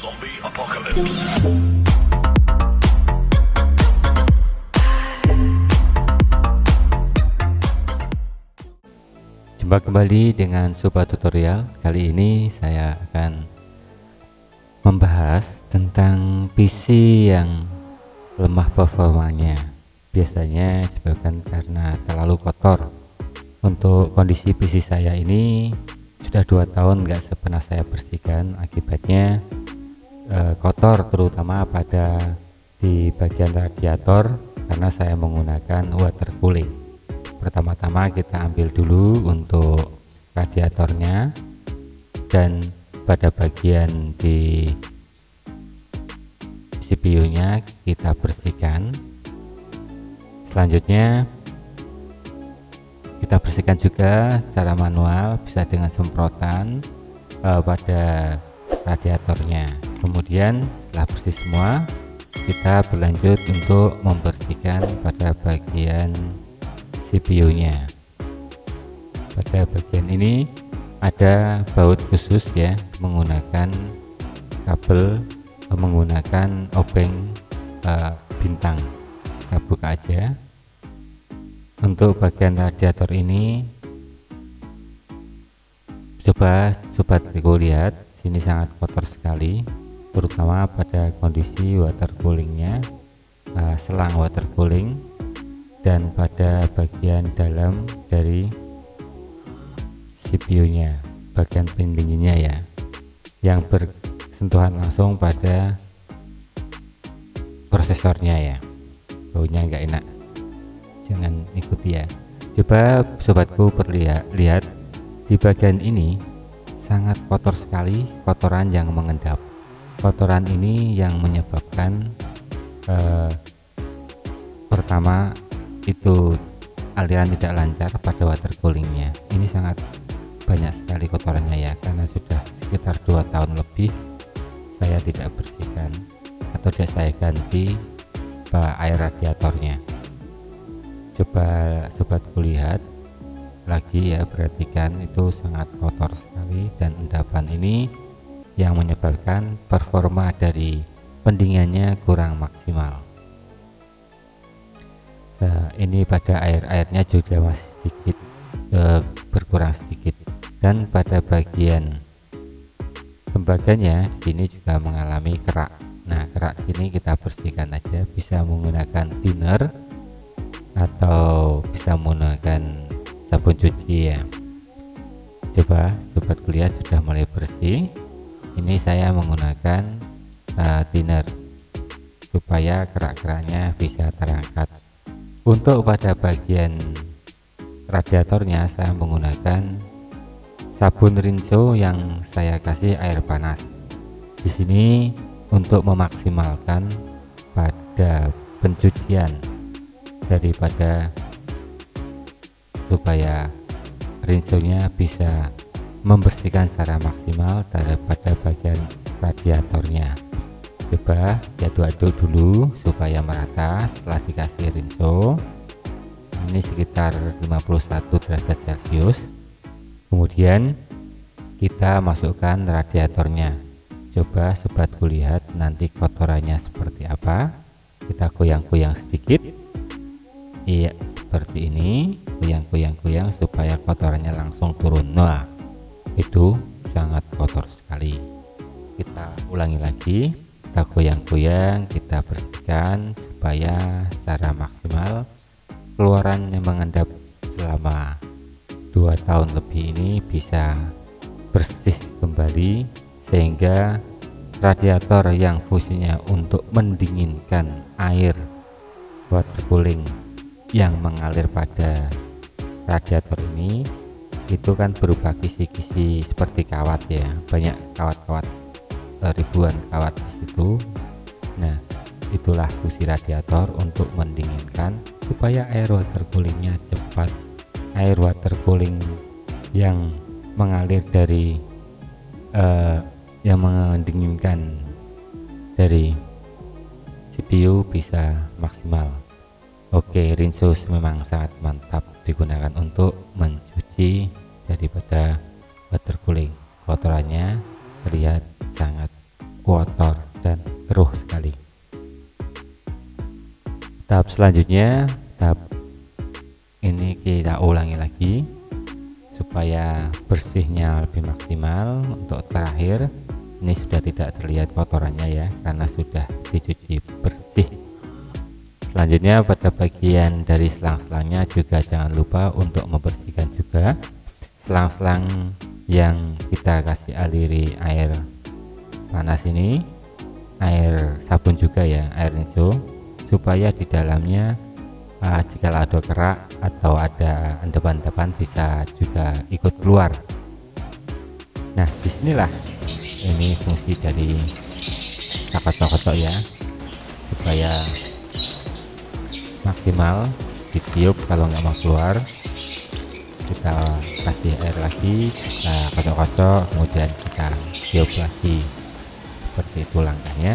Zombie Apocalypse. Jumpa kembali dengan Sobat Tutorial. Kali ini saya akan membahas tentang PC yang lemah performanya. Biasanya disebabkan karena terlalu kotor. Untuk kondisi PC saya ini sudah 2 tahun nggak pernah saya bersihkan. Akibatnya kotor, terutama pada di bagian radiator, karena saya menggunakan water cooling. Pertama-tama kita ambil dulu untuk radiatornya, dan pada bagian di CPU nya kita bersihkan. Selanjutnya kita bersihkan juga secara manual, bisa dengan semprotan pada radiatornya. Kemudian setelah bersih semua, kita berlanjut untuk membersihkan pada bagian CPU nya. Pada bagian ini ada baut khusus ya, menggunakan kabel, menggunakan obeng bintang. Kita buka aja. Untuk bagian radiator ini, coba sobat Riko lihat, sini sangat kotor sekali, terutama pada kondisi water coolingnya, selang water cooling, dan pada bagian dalam dari CPU nya, bagian pendinginnya ya, yang bersentuhan langsung pada prosesornya ya. Baunya nggak enak, jangan ikuti ya. Coba sobatku lihat di bagian ini sangat kotor sekali, kotoran yang mengendap. Kotoran ini yang menyebabkan pertama itu aliran tidak lancar pada water coolingnya. Ini sangat banyak sekali kotorannya ya, karena sudah sekitar 2 tahun lebih saya tidak bersihkan atau tidak saya ganti air radiatornya. Coba sobatku lihat lagi ya, perhatikan, itu sangat kotor sekali, dan endapan ini yang menyebabkan performa dari pendinginannya kurang maksimal. Nah, ini pada airnya juga masih sedikit berkurang sedikit, dan pada bagian tembaganya di sini juga mengalami kerak. Nah, kerak sini kita bersihkan aja, bisa menggunakan thinner atau bisa menggunakan sabun cuci ya. Coba sobat lihat sudah mulai bersih. Ini saya menggunakan thinner supaya kerak-keraknya bisa terangkat. Untuk pada bagian radiatornya saya menggunakan sabun rinso yang saya kasih air panas. Di sini untuk memaksimalkan pada pencucian daripada supaya rinsonya bisa membersihkan secara maksimal daripada bagian radiatornya. Coba diaduk-aduk dulu supaya merata. Setelah dikasih rinso, ini sekitar 51 derajat Celcius, kemudian kita masukkan radiatornya. Coba sobatku lihat nanti kotorannya seperti apa. Kita goyang-goyang sedikit, iya seperti ini, goyang-goyang supaya kotorannya langsung turun. Nah, itu sangat kotor sekali. Kita ulangi lagi, kita goyang-goyang, kita bersihkan supaya secara maksimal keluaran yang mengendap selama 2 tahun lebih ini bisa bersih kembali, sehingga radiator yang fungsinya untuk mendinginkan air water cooling yang mengalir pada radiator ini itu kan berubah kisi-kisi seperti kawat ya, banyak kawat-kawat, ribuan kawat di situ. Nah, itulah fungsi radiator untuk mendinginkan supaya air water coolingnya cepat. Air water cooling yang mengalir dari yang mendinginkan dari CPU bisa maksimal. Oke, rinso memang sangat mantap digunakan untuk mencuci daripada water cooling. Kotorannya terlihat sangat kotor dan keruh sekali. Tahap selanjutnya, tahap ini kita ulangi lagi supaya bersihnya lebih maksimal. Untuk terakhir, ini sudah tidak terlihat kotorannya ya, karena sudah dicuci bersih. Selanjutnya pada bagian dari selang-selangnya juga jangan lupa untuk membersihkan juga selang-selang yang kita kasih aliri air panas ini, air sabun juga ya, air rinso, supaya di dalamnya jika ada kerak atau ada endapan-endapan bisa juga ikut keluar. Nah, disinilah ini fungsi dari kotak-kotak ya, supaya maksimal ditiup. Kalau nggak mau keluar, kita kasih air lagi, kita kocok-kocok, kemudian kita tiup lagi. Seperti itu langkahnya.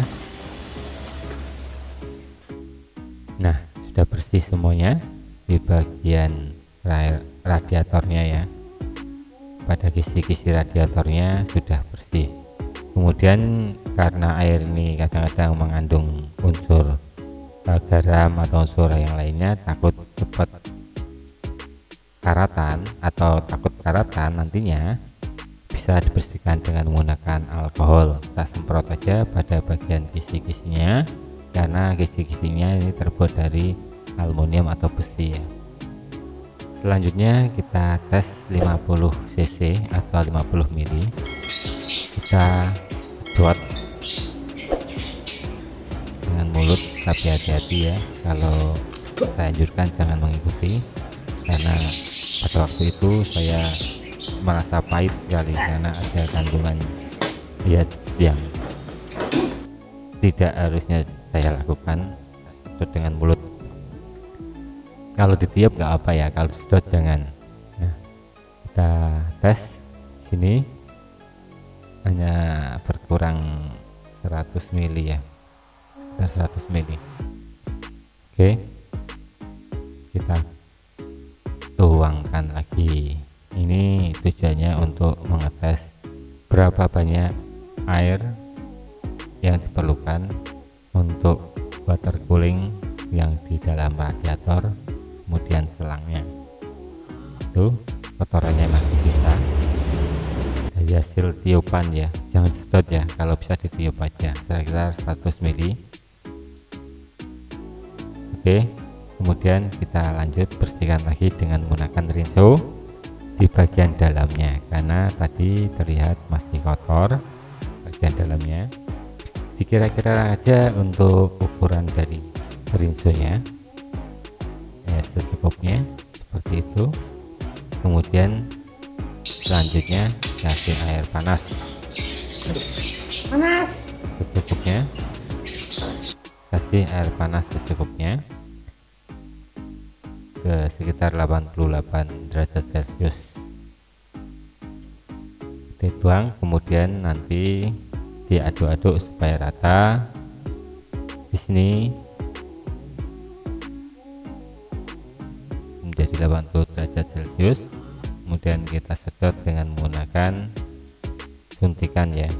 Nah, sudah bersih semuanya di bagian radiatornya ya, pada kisi-kisi radiatornya sudah bersih. Kemudian karena air ini kadang-kadang mengandung unsur garam atau unsur yang lainnya, takut cepat karatan atau takut karatan, nantinya bisa dibersihkan dengan menggunakan alkohol. Kita semprot aja pada bagian kisi-kisinya, karena kisi-kisinya ini terbuat dari aluminium atau besi ya. Selanjutnya kita tes 50 cc atau 50 ml. Kita sedot dengan mulut, tapi hati-hati ya, kalau saya anjurkan jangan mengikuti, karena pada waktu itu saya merasa pahit sekali karena ada kandungan ya yang tidak harusnya saya lakukan. Sedot dengan mulut, kalau ditiup nggak apa ya, kalau disedot jangan. Nah, kita tes sini hanya berkurang 100 ml ya, 100 ml. Oke, kita tuangkan lagi. Ini tujuannya untuk mengetes berapa banyak air yang diperlukan untuk water cooling yang di dalam radiator, kemudian selangnya. Itu kotorannya masih sisa dari hasil tiupan ya, jangan sedot ya, kalau bisa ditiup aja, kira-kira 100 ml. Oke, kemudian kita lanjut bersihkan lagi dengan menggunakan rinso di bagian dalamnya, karena tadi terlihat masih kotor bagian dalamnya. Dikira-kira aja untuk ukuran dari rinsonya ya, secukupnya seperti itu. Kemudian selanjutnya kasih air panas secukupnya, kasih air panas secukupnya ke sekitar 88 derajat Celcius. Dituang, kemudian nanti diaduk-aduk supaya rata. Di sini menjadi 80 derajat Celcius. Kemudian kita sedot dengan menggunakan suntikan ya,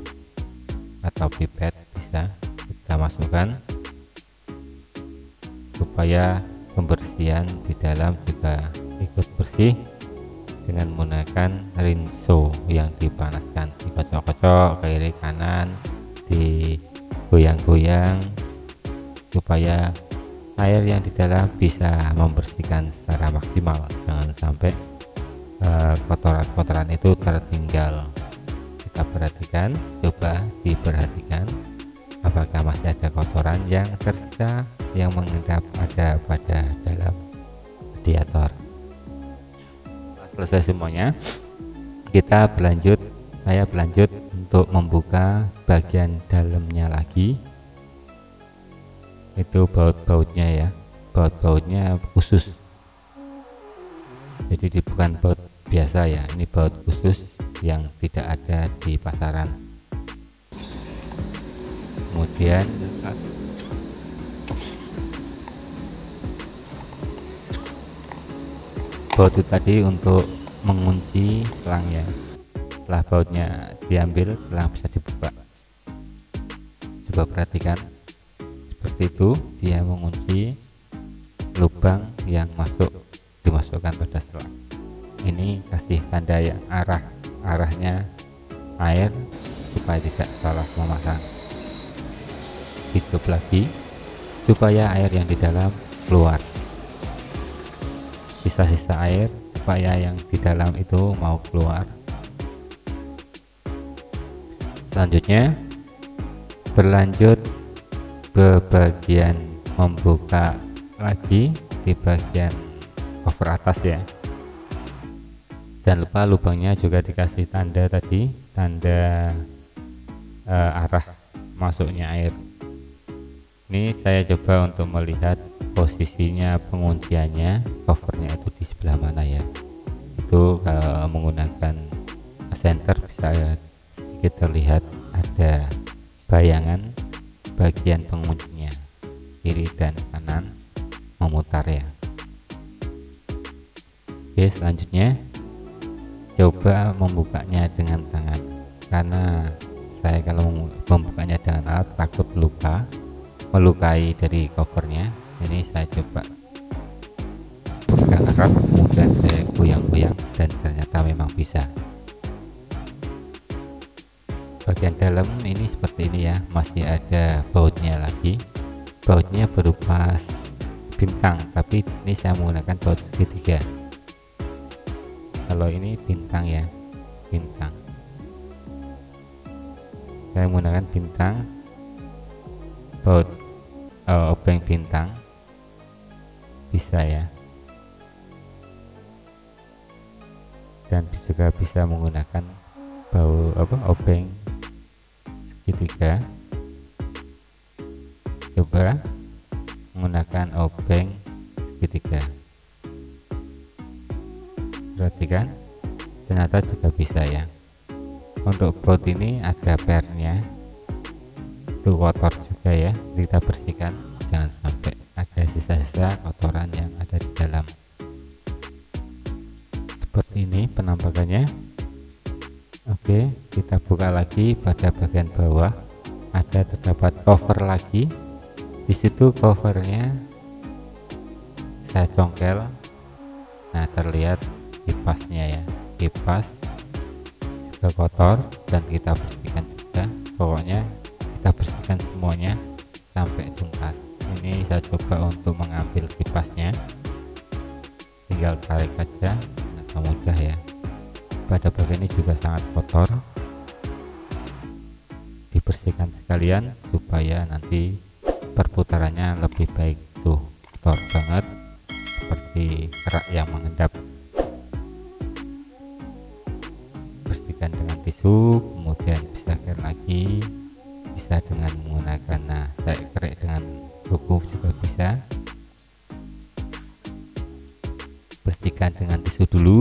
atau pipet bisa kita masukkan supaya pembersihan di dalam juga ikut bersih dengan menggunakan rinso yang dipanaskan. Dikocok-kocok ke kiri kanan, digoyang-goyang supaya air yang di dalam bisa membersihkan secara maksimal. Jangan sampai kotoran-kotoran itu tertinggal. Kita perhatikan, coba diperhatikan apakah masih ada kotoran yang tersisa yang mengendap ada pada dalam radiator. Selesai semuanya, saya berlanjut untuk membuka bagian dalamnya lagi. Itu baut-bautnya ya, baut-bautnya khusus, jadi bukan baut biasa ya, ini baut khusus yang tidak ada di pasaran. Kemudian baut itu tadi untuk mengunci selang ya. Setelah bautnya diambil, selang bisa dibuka. coba perhatikan seperti itu, dia mengunci lubang yang dimasukkan pada selang. Ini kasih tanda yang arahnya air supaya tidak salah memasang. Hidup lagi supaya air yang di dalam keluar, sisa-sisa air supaya yang di dalam itu mau keluar. Selanjutnya berlanjut ke bagian membuka lagi di bagian cover atas ya. Jangan lupa lubangnya juga dikasih tanda tadi, tanda arah masuknya air. Ini saya coba untuk melihat posisinya pengunciannya, covernya itu di sebelah mana ya. Itu kalau menggunakan senter bisa sedikit terlihat ada bayangan bagian penguncinya, kiri dan kanan memutar ya. Oke, selanjutnya coba membukanya dengan tangan, karena saya kalau membukanya dengan alat takut melukai dari covernya. Ini saya coba pegang erat, kemudian saya goyang-goyang dan ternyata memang bisa. Bagian dalam ini seperti ini ya, masih ada bautnya lagi. Bautnya berupa bintang, tapi ini saya menggunakan baut segitiga. Kalau ini bintang ya, bintang. Saya menggunakan bintang, baut obeng bintang, bisa ya. Dan juga bisa menggunakan obeng segitiga. Coba menggunakan obeng segitiga, perhatikan, ternyata juga bisa ya. Untuk baut ini ada pernya, itu kotor juga ya, kita bersihkan, jangan sampai ada sisa-sisa kotoran yang ada di dalam. Seperti ini penampakannya. Oke, kita buka lagi pada bagian bawah, terdapat cover lagi. Di situ covernya saya congkel, nah terlihat kipasnya ya, kipas juga kotor dan kita bersihkan juga. Pokoknya kita bersihkan semuanya sampai tuntas. Ini saya coba untuk mengambil kipasnya, tinggal tarik aja, agak mudah ya. Pada bagian ini juga sangat kotor, dibersihkan sekalian supaya nanti perputarannya lebih baik. Tuh, kotor banget seperti kerak yang mengendap. Bersihkan dengan tisu, kemudian bisa kerek lagi, bisa dengan menggunakan saya kerek dengan kuku juga bisa. Bersihkan dengan tisu dulu.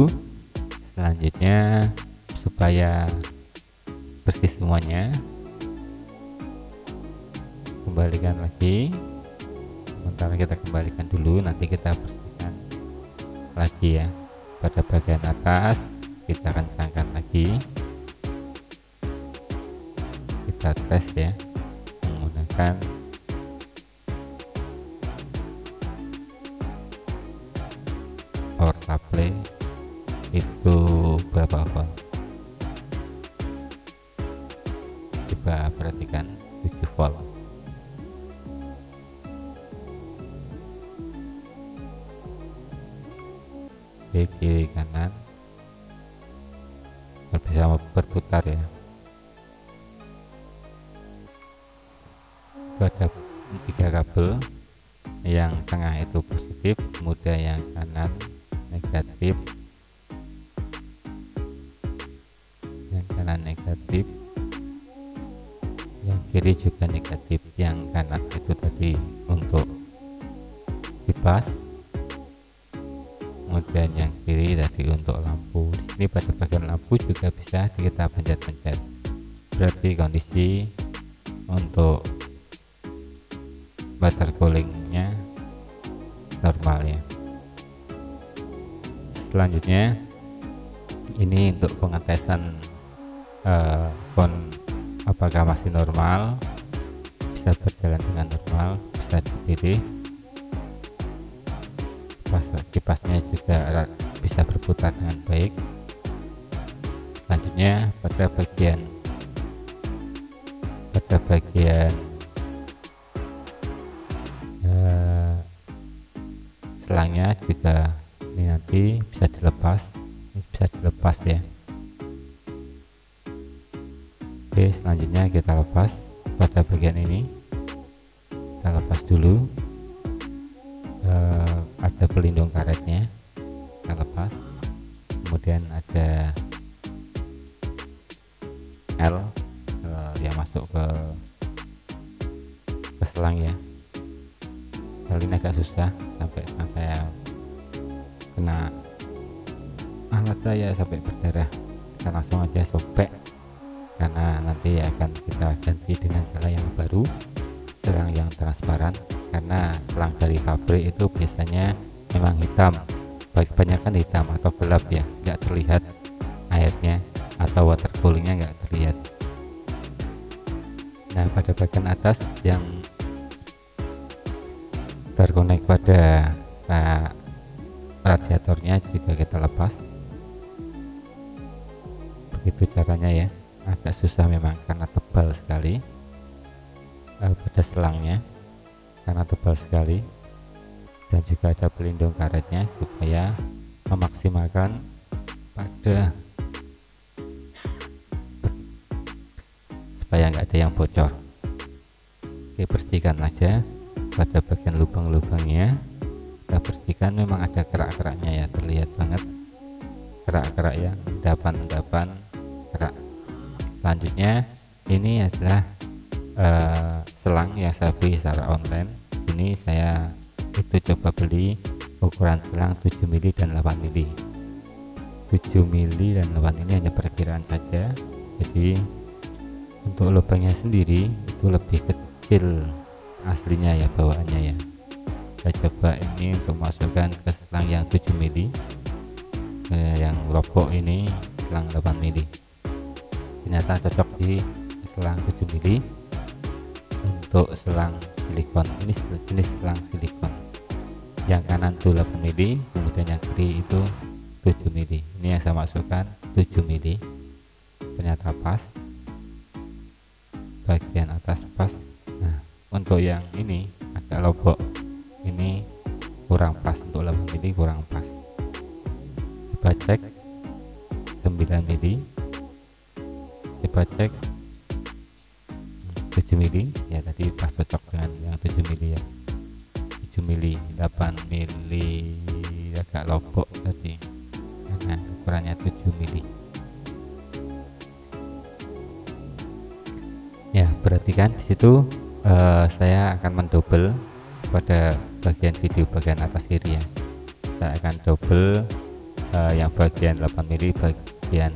Selanjutnya supaya bersih semuanya, kembalikan lagi. Sementara kita kembalikan dulu, nanti kita bersihkan lagi ya. Pada bagian atas kita kencangkan lagi, kita tes ya menggunakan power supply. Itu berapa volt? Coba perhatikan, 7 volt. Oke, kiri kanan bisa berputar ya. Itu ada 3 kabel, yang tengah itu positif, kemudian yang kanan negatif, negatif, yang kiri juga negatif. Yang kanan itu tadi untuk kipas, kemudian yang kiri tadi untuk lampu. Ini pada bagian lampu juga bisa kita pencet-pencet, berarti kondisi untuk water coolingnya normal ya. Selanjutnya ini untuk pengetesan apakah masih normal. bisa berjalan dengan normal, bisa dipilih. Kipasnya juga bisa berputar dengan baik. Selanjutnya pada bagian selangnya juga ini nanti bisa dilepas, ya. Oke, selanjutnya kita lepas pada bagian ini, kita lepas dulu. Ada pelindung karetnya, kita lepas. Kemudian ada L yang masuk ke selang ya. Kali ini agak susah, sampai saya kena alat saya sampai berdarah. Kita langsung aja sobek, karena nanti akan kita ganti dengan selang yang baru, selang yang transparan. Karena selang dari pabrik itu biasanya memang hitam, kebanyakan hitam atau gelap ya, nggak terlihat airnya atau water coolingnya nggak terlihat. Nah, pada bagian atas yang terkonek pada radiatornya juga kita lepas. Begitu caranya ya, agak susah memang karena tebal sekali pada selangnya, karena tebal sekali, dan juga ada pelindung karetnya supaya memaksimalkan supaya nggak ada yang bocor. Oke, bersihkan aja pada bagian lubang-lubangnya, kita bersihkan. Memang ada kerak-keraknya ya, terlihat banget kerak-kerak ya, endapan kerak. Selanjutnya ini adalah selang yang saya beli secara online. Ini saya itu coba beli ukuran selang 7 mili dan 8 mili. 7 mili dan 8 ini hanya perkiraan saja, jadi untuk lubangnya sendiri itu lebih kecil aslinya ya, bawaannya ya. Saya coba ini untuk masukkan ke selang yang 7 mili, yang lobok ini selang 8 mili. Ternyata cocok di selang 7 mili. Untuk selang silikon, ini jenis selang silikon, yang kanan itu 8 mili, kemudian yang kiri itu 7 mili. Ini yang saya masukkan 7 mili, ternyata pas, bagian atas pas. Nah, untuk yang ini agak lobok, ini kurang pas, untuk 8 mili kurang pas. Coba cek 9 mili, coba cek 7 mili ya, tadi pas cocok dengan yang 7 mili ya. 7 mili, 8 mili agak lobok tadi karena ukurannya 7 mili ya. Berarti kan disitu saya akan mendouble pada bagian video bagian atas kiri ya. Saya akan double yang bagian 8 mili, bagian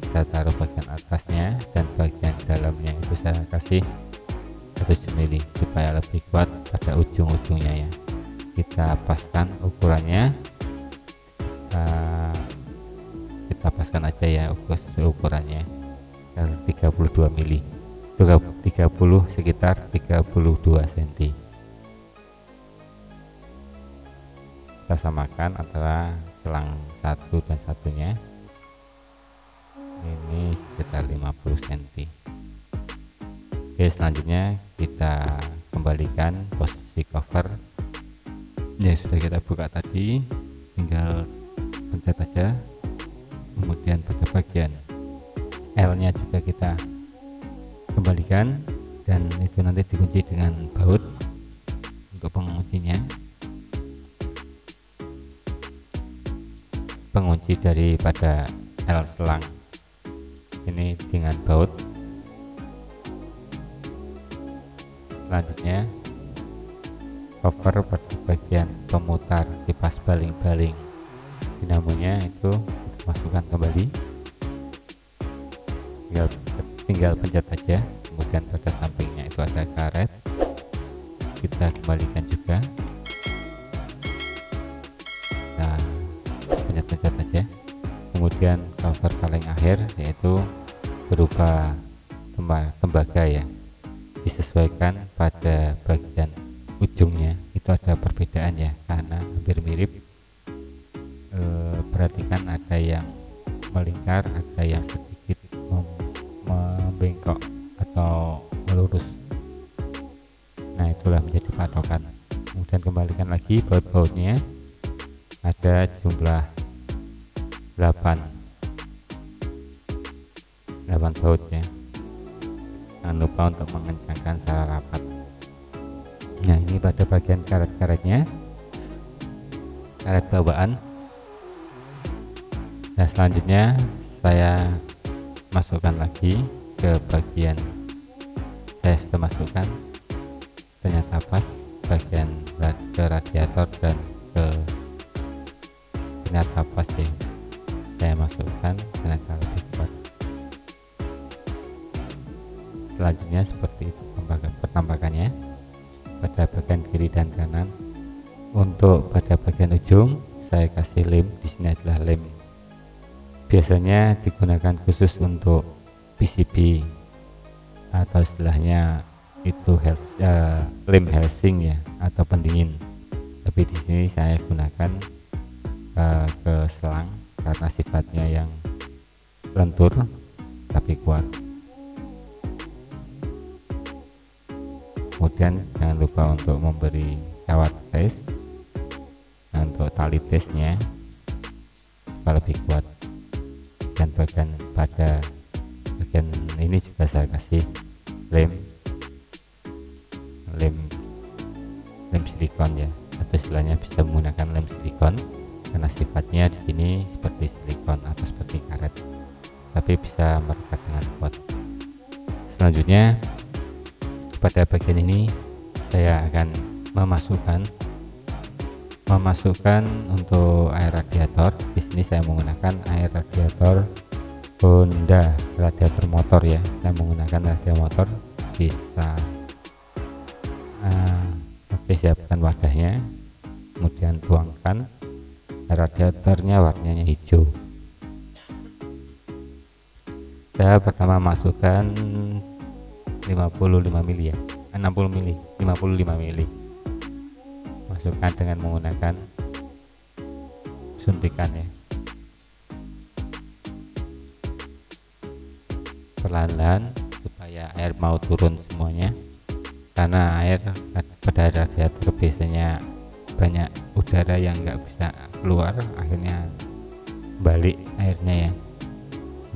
saya taruh bagian atasnya, dan bagian dalamnya itu saya kasih 7 mili supaya lebih kuat pada ujung-ujungnya ya. Kita paskan ukurannya, kita paskan aja ya ukurannya 32 mili, 30 sekitar 32 cm. Kita samakan antara selang satu dan satunya, ini sekitar 50 cm. Oke, selanjutnya kita kembalikan posisi cover ya, sudah kita buka tadi, tinggal pencet aja. Kemudian pada bagian L nya juga kita kembalikan, dan itu nanti dikunci dengan baut untuk penguncinya. Pengunci daripada L selang ini dengan baut. Selanjutnya cover pada bagian pemutar kipas baling-baling dinamonya itu masukkan kembali, tinggal pencet aja. Kemudian pada sampingnya itu ada karet, kita kembalikan juga. Nah, pencet-pencet aja. Kemudian cover paling akhir yaitu berupa tembaga ya, disesuaikan pada bagian ujungnya itu ada perbedaan ya, karena hampir mirip. Perhatikan ada yang melingkar, ada yang sedikit membengkok atau melurus. Nah, itulah menjadi patokan. Kemudian kembalikan lagi baut-bautnya, ada jumlah 8 baut ya. Jangan lupa untuk mengencangkan secara rapat. Nah, ini pada bagian karet-karetnya, karet bawaan. Nah, selanjutnya saya masukkan lagi ke bagian, saya sudah masukkan, ternyata pas bagian ke radiator dan ke ternyata pas ya, saya masukkan, ternyata lebih kuat. Selanjutnya seperti itu penampakannya pada bagian kiri dan kanan. Untuk pada bagian ujung saya kasih lem, di sini adalah lem, biasanya digunakan khusus untuk PCB atau istilahnya itu lem housing ya, atau pendingin. Tapi di sini saya gunakan ke selang karena sifatnya yang lentur tapi kuat. Kemudian jangan lupa untuk memberi kawat tes. Nah, untuk tali tesnya supaya lebih kuat, dan bagian pada bagian ini juga saya kasih lem silikon ya, atau istilahnya bisa menggunakan lem silikon karena sifatnya di sini seperti silikon atau seperti karet, tapi bisa merekat dengan kuat. Selanjutnya pada bagian ini saya akan memasukkan untuk air radiator. Di sini saya menggunakan air radiator Honda, radiator motor ya. Saya menggunakan radiator motor. Bisa siapkan wadahnya, kemudian tuangkan. Radiatornya warnanya hijau. Saya pertama masukkan 55 mili ya, 60 mili, 55 mili. Masukkan dengan menggunakan suntikan ya, perlahan-lahan supaya air mau turun semuanya, karena air pada radiator biasanya banyak udara yang nggak bisa keluar, akhirnya balik airnya ya.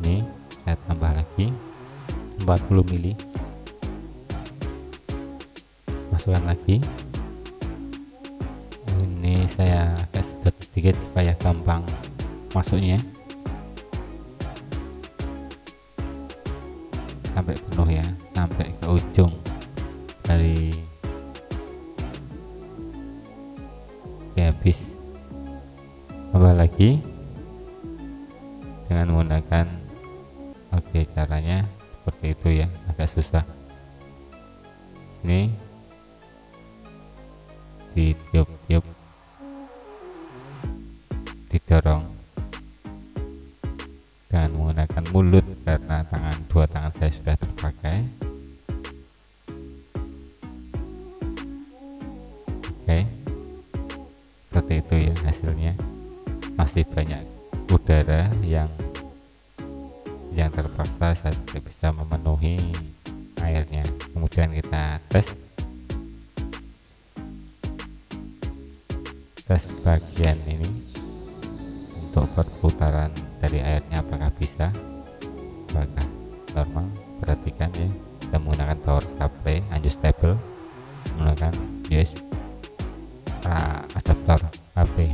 Ini saya tambah lagi 40 mili, masukkan lagi. Ini saya agak sedot sedikit supaya gampang masuknya, sampai penuh ya, sampai ke ujung dari habis. Tambah lagi dengan menggunakan caranya seperti itu ya, agak susah. Ini ditiup-tiup, didorong dengan menggunakan mulut karena dua tangan saya sudah terpakai. Seperti itu ya hasilnya. Masih banyak udara yang terpaksa saya tidak bisa memenuhi airnya. Kemudian kita tes bagian ini untuk perputaran dari airnya, apakah bisa, apakah normal. Perhatikan ya, kita menggunakan power supply adjustable, menggunakan USB adaptor HP.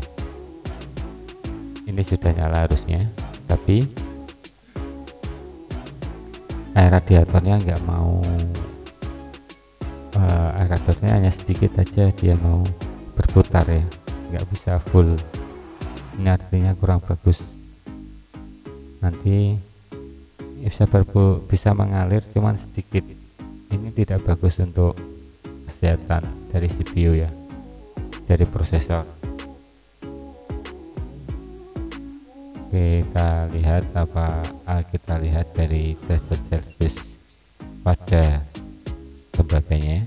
Ini sudah nyala harusnya, tapi air radiatornya nggak mau, air radiatornya hanya sedikit aja dia mau berputar ya, nggak bisa full. Ini artinya kurang bagus, nanti bisa mengalir cuman sedikit. Ini tidak bagus untuk kesehatan dari CPU ya, dari prosesor. Kita lihat dari derajat Celcius pada lembaganya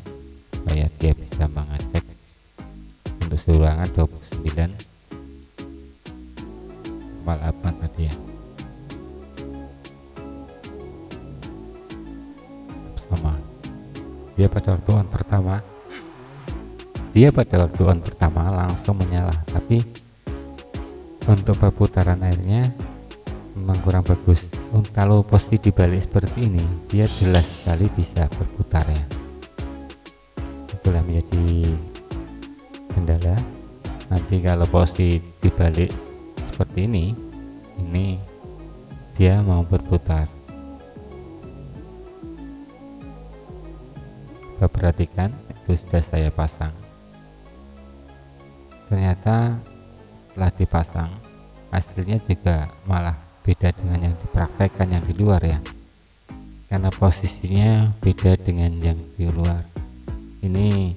supaya dia bisa mengecek untuk suhu ruangan 29,8 tadi ya. Sama dia pada waktu on pertama langsung menyala, tapi untuk perputaran airnya memang kurang bagus. Kalau posisi dibalik seperti ini dia jelas sekali bisa berputar ya, itulah menjadi kendala. Nanti kalau posisi dibalik seperti ini dia mau berputar. Perhatikan, itu sudah saya pasang. Ternyata setelah dipasang hasilnya juga malah beda dengan yang dipraktekkan yang di luar ya, karena posisinya beda dengan yang di luar. Ini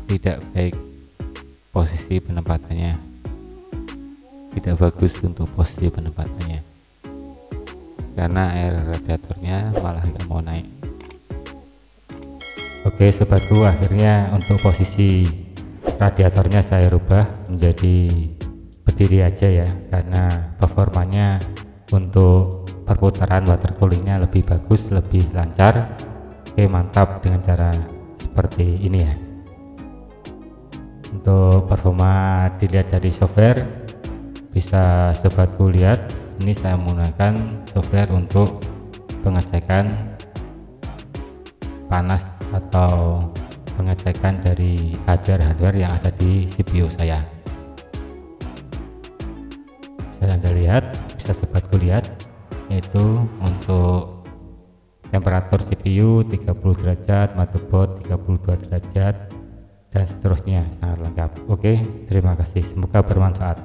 tidak baik posisi penempatannya, tidak bagus untuk posisi penempatannya, karena air radiatornya malah nggak mau naik. Oke sobatku, akhirnya untuk posisi radiatornya saya rubah menjadi berdiri aja ya, karena performanya untuk perputaran water coolingnya lebih bagus, lebih lancar. Oke, mantap dengan cara seperti ini ya. Untuk performa dilihat dari software, bisa sobatku lihat sini saya menggunakan software untuk pengecekan panas atau pengecekan dari hardware yang ada di CPU saya. Bisa Anda lihat, bisa sobatku lihat, yaitu untuk temperatur CPU 30 derajat, motherboard 32 derajat, dan seterusnya, sangat lengkap. Oke, terima kasih, semoga bermanfaat.